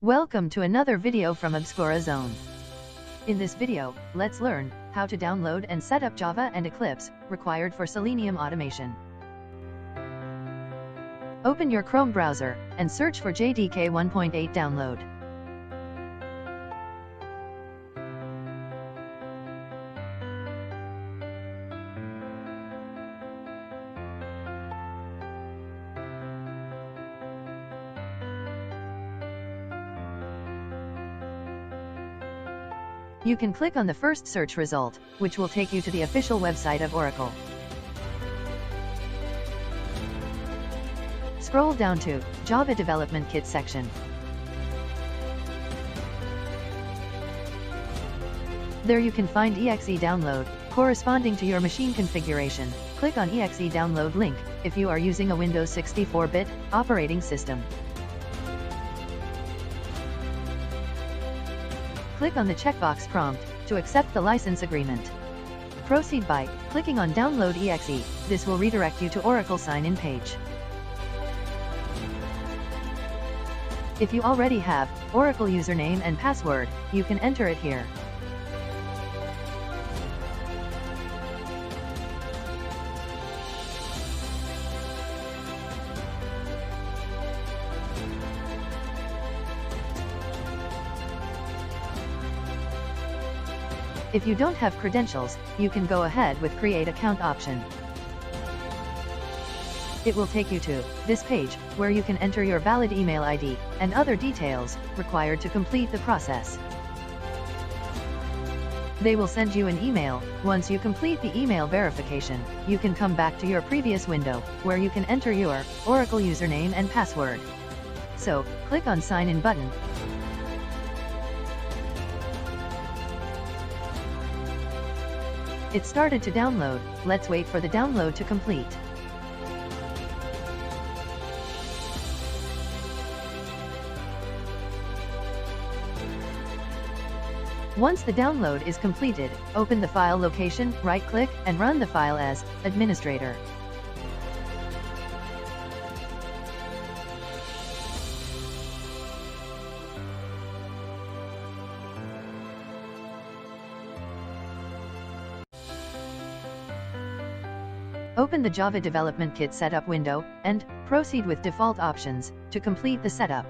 Welcome to another video from Obscura Zone. In this video, let's learn how to download and set up Java and Eclipse, required for Selenium automation. Open your Chrome browser, and search for JDK 1.8 download. You can click on the first search result, which will take you to the official website of Oracle. Scroll down to Java Development Kit section. There you can find exe download, corresponding to your machine configuration. Click on exe download link, if you are using a Windows 64-bit operating system. Click on the checkbox prompt to accept the license agreement. Proceed by clicking on Download exe. This will redirect you to Oracle sign-in page. If you already have Oracle username and password, you can enter it here. If you don't have credentials, you can go ahead with Create Account option. It will take you to this page, where you can enter your valid email ID and other details required to complete the process. They will send you an email. Once you complete the email verification, you can come back to your previous window, where you can enter your Oracle username and password. So, click on Sign In button. It started to download. Let's wait for the download to complete. Once the download is completed, open the file location, right-click, and run the file as administrator. Open the Java Development Kit setup window, and proceed with default options to complete the setup.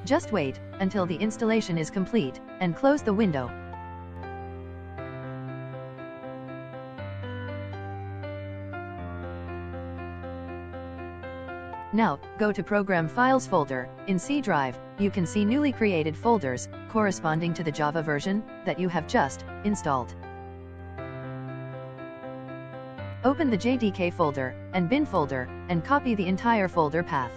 Just wait until the installation is complete, and close the window. Now, go to Program Files folder. In C drive, you can see newly created folders, corresponding to the Java version that you have just installed. Open the JDK folder and bin folder, and copy the entire folder path.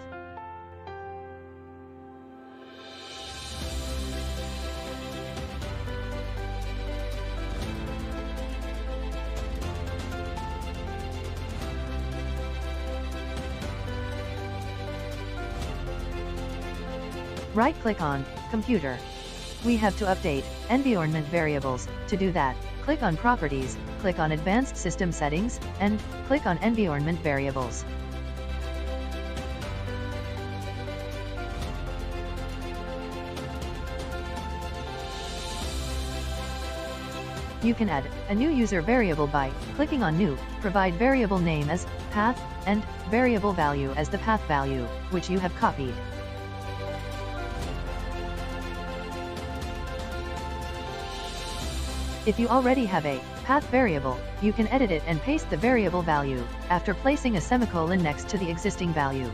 Right-click on Computer. We have to update environment variables. To do that, click on Properties, click on Advanced System Settings, and click on Environment Variables. You can add a new user variable by clicking on New, provide variable name as path, and variable value as the path value, which you have copied. If you already have a path variable, you can edit it and paste the variable value after placing a semicolon next to the existing value.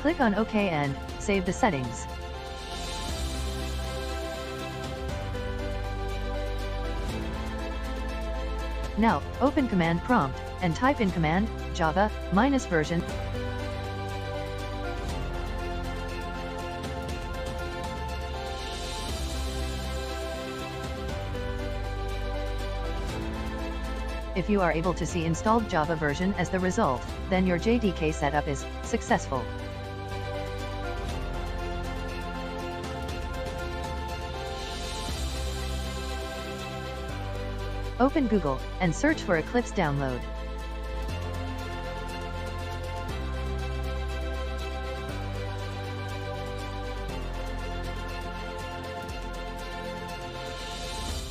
Click on OK and save the settings. Now, open Command Prompt and type in command Java -version. If you are able to see installed Java version as the result, then your JDK setup is successful. Open Google and search for Eclipse download.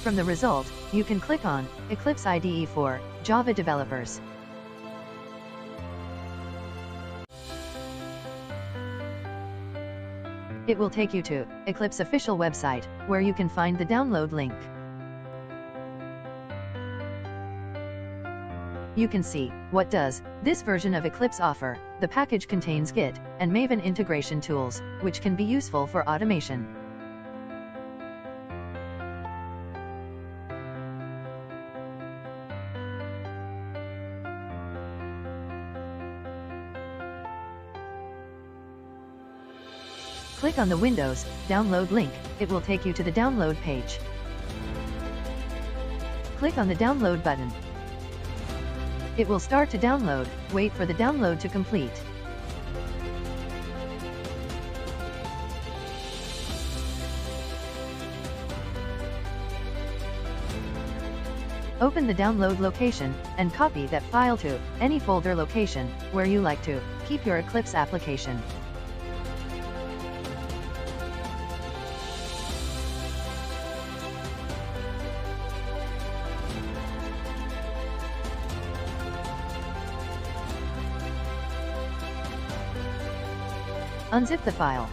From the result, you can click on Eclipse IDE for Java developers. It will take you to Eclipse official website, where you can find the download link. You can see what does this version of Eclipse offer. The package contains Git and Maven integration tools, which can be useful for automation. Click on the Windows download link. It will take you to the download page. Click on the download button. It will start to download. Wait for the download to complete. Open the download location and copy that file to any folder location where you like to keep your Eclipse application. Unzip the file.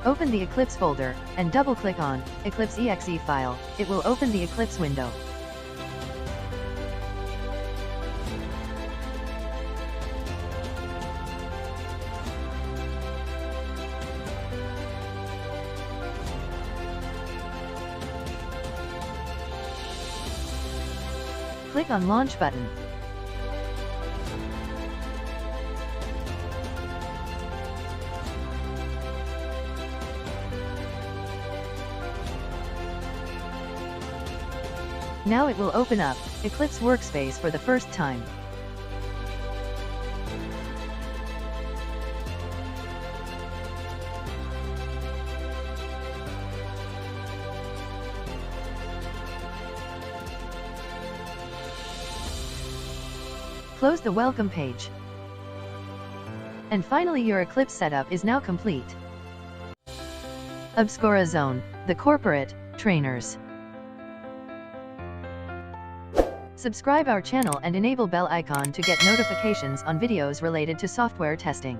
Open the Eclipse folder and double-click on Eclipse exe file. It will open the Eclipse window. Click on Launch button. Now it will open up Eclipse Workspace for the first time. Close the welcome page. And finally, your Eclipse setup is now complete. Upscale Zone, the corporate trainers. Subscribe our channel and enable bell icon to get notifications on videos related to software testing.